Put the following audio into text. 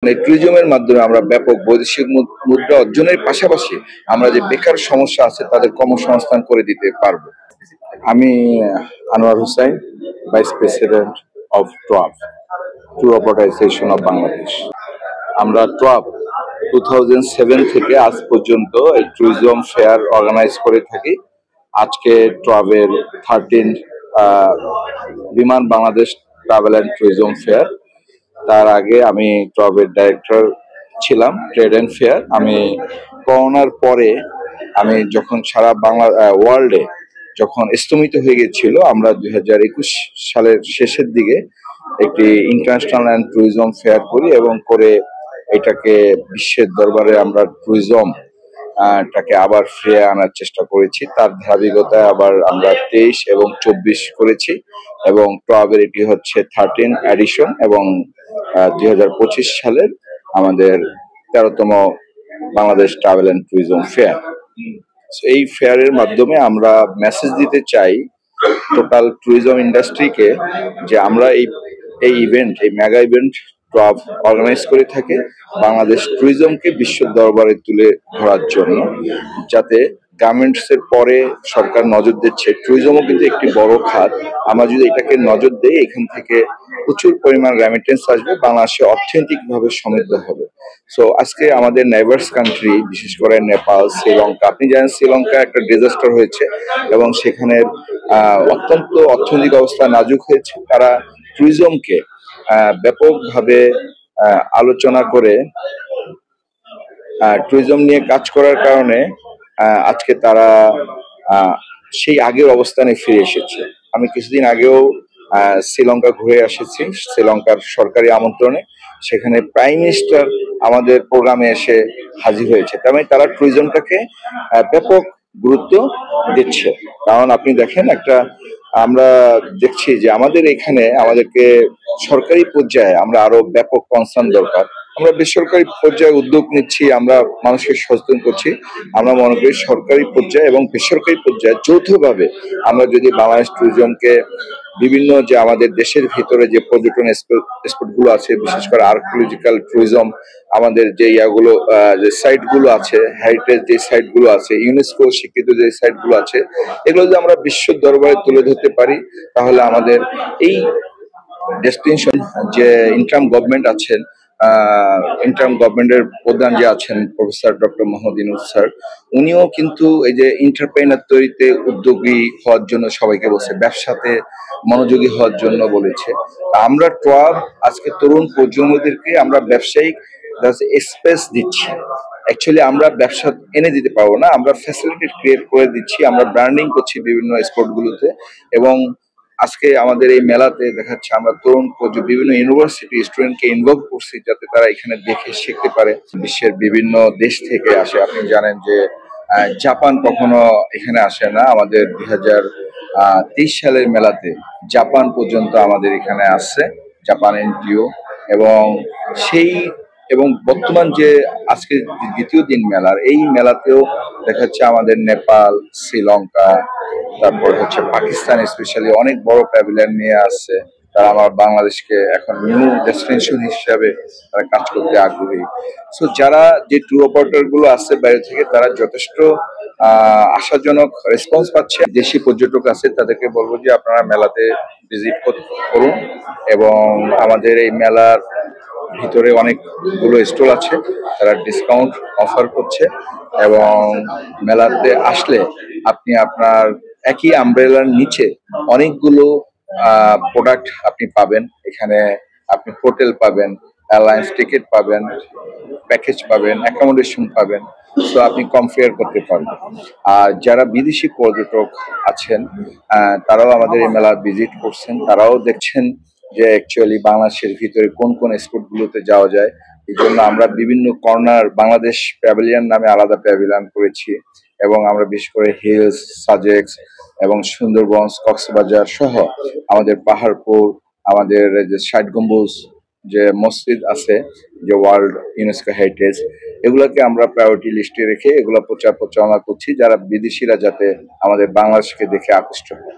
ট্যুরিজমের মাধ্যমে আমরা ব্যাপক বৈদেশিক মুদ্রা অর্জনের পাশাপাশি আমরা যে বেকার সমস্যা আছে তাদের কর্মসংস্থান করে দিতে পারবো। আমি Anwar Hussain, vice president of trav, tour operatization of Bangladesh. আমরা ট্রাভ 2007 থেকে আজ পর্যন্ত এই ট্যুরিজম ফেয়ার অর্গানাইজ করে থাকি। আজকে ট্রাভের 13 বিমান Bangladesh travel and tourism fair. তার আগে আমি ট্রাভের ডাইরেক্টর ছিলাম ট্রেড অ্যান্ড ফেয়ার। আমি করোনার পরে আমি যখন সারা ওয়ার্ল্ডে যখন স্থমিত হয়ে গেছিল, আমরা 2021 সালের শেষের দিকে একটি ইন্টারন্যাশনাল অ্যান্ড ট্যুরিজম ফেয়ার করি এবং করে এটাকে বিশ্বের দরবারে আমরা ট্যুরিজম টাকে আবার ফিরিয়ে আনার চেষ্টা করেছি। তার ধারাবাহিকতায় আবার আমরা 23 এবং 24 করেছি এবং ট্রাভের এটি হচ্ছে 13 এডিশন এবং 2025 সালের আমাদের 13তম Bangladesh travel and tourism fair. এই ফেয়ারের মাধ্যমে আমরা মেসেজ দিতে চাই টোটাল ট্যুরিজম ইন্ডাস্ট্রিকে যে আমরা এই ইভেন্ট, এই মেগা ইভেন্ট ট্রাভ অর্গানাইজ করে থাকে বাংলাদেশ ট্যুরিজমকে বিশ্ব দরবারে তুলে ধরার জন্য, যাতে গার্মেন্টস এর পরে সরকার নজর দিচ্ছে, ট্যুরিজমও কিন্তু একটি বড় খাত। আমরা যদি এটাকে নজর দেই, এখান থেকে প্রচুর পরিমাণ রেমিটেন্স আসবে, বাংলাদেশে অর্থনৈতিকভাবে সমৃদ্ধ হবে। সো আজকে আমাদের নেইবার্স কান্ট্রি, বিশেষ করে নেপাল, শ্রীলঙ্কা, আপনি জানেন শ্রীলঙ্কা একটা ডিজাস্টার হয়েছে এবং সেখানের অত্যন্ত অর্থনৈতিক অবস্থা নাজুক হয়েছে। তারা ট্যুরিজমকে ব্যাপকভাবে আলোচনা করে ট্যুরিজম নিয়ে কাজ করার কারণে আজকে তারা সেই আগের অবস্থানে ফিরে এসেছে। আমি কিছুদিন আগেও শ্রীলঙ্কা ঘুরে এসেছি, শ্রীলঙ্কার সরকারি আমন্ত্রণে। সেখানে প্রাইম মিনিস্টার আমাদের প্রোগ্রামে এসে হাজির হয়েছে। তার মানে তারা ট্যুরিজমটাকে ব্যাপক গুরুত্ব দিচ্ছে। কারণ আপনি দেখেন, আমরা দেখছি যে আমাদের এখানে আমাদেরকে সরকারি পর্যায়ে আমরা আরো ব্যাপক কনসার্ন দরকার। আমরা বেসরকারি পর্যায়ে উদ্যোগ নিচ্ছি, আমরা মানুষকে সচেতন করছি। আমরা মনে করি সরকারি পর্যায়ে এবং বেসরকারি পর্যায়ে যৌথভাবে আমরা যদি বাংলাদেশ ট্যুরিজমকে বিভিন্ন যে আমাদের দেশের ভিতরে যে পর্যটন স্পট গুলো আছে, বিশেষ করে আর্কিওলজিক্যাল ট্যুরিজম, আমাদের যে যে সাইট গুলো আছে, হেরিটেজ যে সাইট গুলো আছে, ইউনেস্কো স্বীকৃত যে সাইট গুলো আছে, এগুলো যদি আমরা বিশ্ব দরবারে তুলে ধরতে পারি, তাহলে আমাদের এই ডেস্টিনেশন যে ইন্টারিম গভর্নমেন্ট আছেন, ইন্টারিম গভর্নমেন্টের প্রধান যে আছেন professor doctor Mohammad Yunus sir, উনিও কিন্তু এই যে এন্টারপ্রেনার তৈরিতে উদ্যোগী হওয়ার জন্য সবাইকে বলছে, ব্যবসাতে মনোযোগী হওয়ার জন্য বলেছে। আমরা ট্রাভ আজকে তরুণ প্রজন্মদেরকে আমরা ব্যবসায়িক স্পেস দিচ্ছি। অ্যাকচুয়ালি আমরা ব্যবসা এনে দিতে পারবো না, আমরা ফ্যাসিলিটি ক্রিয়েট করে দিচ্ছি, আমরা ব্র্যান্ডিং করছি বিভিন্ন স্পটগুলোতে। এবং আজকে আমাদের এই মেলাতে দেখাচ্ছে আমরা তরুণ বিভিন্ন ইউনিভার্সিটি স্টুডেন্টকে ইনভলভ করছি, যাতে তারা এখানে দেখে শিখতে পারে। বিশ্বের বিভিন্ন দেশ থেকে আসে। আপনি জানেন যে জাপান কখনো এখানে আসে না। আমাদের 2023 সালের মেলাতে জাপান পর্যন্ত আমাদের এখানে আসছে, জাপান এনটিও। এবং বর্তমান যে আজকে দ্বিতীয় দিন মেলার, এই মেলাতেও দেখাচ্ছে আমাদের নেপাল, শ্রীলঙ্কা, তারপর হচ্ছে পাকিস্তান স্পেশালি অনেক বড় প্যাভিলিয়ন নিয়ে আসছে। তারা আমার বাংলাদেশকে এখন নিউ ডেস্টিনেশন হিসাবে তারা কাজ করতে আগ্রহী। সো যারা যে ট্যুর অপারেটর গুলো আসছে বাইরে থেকে, তারা যথেষ্ট আশাজনক রেসপন্স পাচ্ছে। দেশি পর্যটক আছে, তাদেরকে বলবো যে আপনারা মেলাতে ভিজিট করুন। এবং আমাদের এই মেলার ভিতরে অনেকগুলো স্টল আছে, তারা ডিসকাউন্ট অফার করছে। এবং মেলাতে আসলে আপনি আপনার একই আমব্রেলার নিচে অনেকগুলো প্রোডাক্ট আপনি পাবেন। এখানে আপনি হোটেল পাবেন, এয়ারলাইন্স টিকিট পাবেন, প্যাকেজ পাবেন, অ্যাকোমোডেশন পাবেন। তো আপনি কম্পেয়ার করতে পারবেন। আর যারা বিদেশি পর্যটক আছেন, তারাও আমাদের এই মেলা ভিজিট করছেন, তারাও দেখছেন যে অ্যাকচুয়ালি বাংলাদেশের ভিতরে কোন কোন স্পটগুলোতে যাওয়া যায়। এই জন্য আমরা বিভিন্ন কর্নার বাংলাদেশ প্যাভিলিয়ন নামে আলাদা প্যাভিলিয়ন করেছি। এবং আমরা বিশেষ করে হিলস, সাজেক্স এবং সুন্দরবন, কক্সবাজার সহ আমাদের পাহাড়পুর, আমাদের যে 60 গম্বুজ যে মসজিদ আছে, যে ওয়ার্ল্ড ইউনেস্কো হেরিটেজ, এগুলোকে আমরা প্রায়োরিটি লিস্টে রেখে এগুলো প্রচার প্রচারণা করছি, যারা বিদেশিরা যাতে আমাদের বাংলাদেশকে দেখে আকৃষ্ট হয়।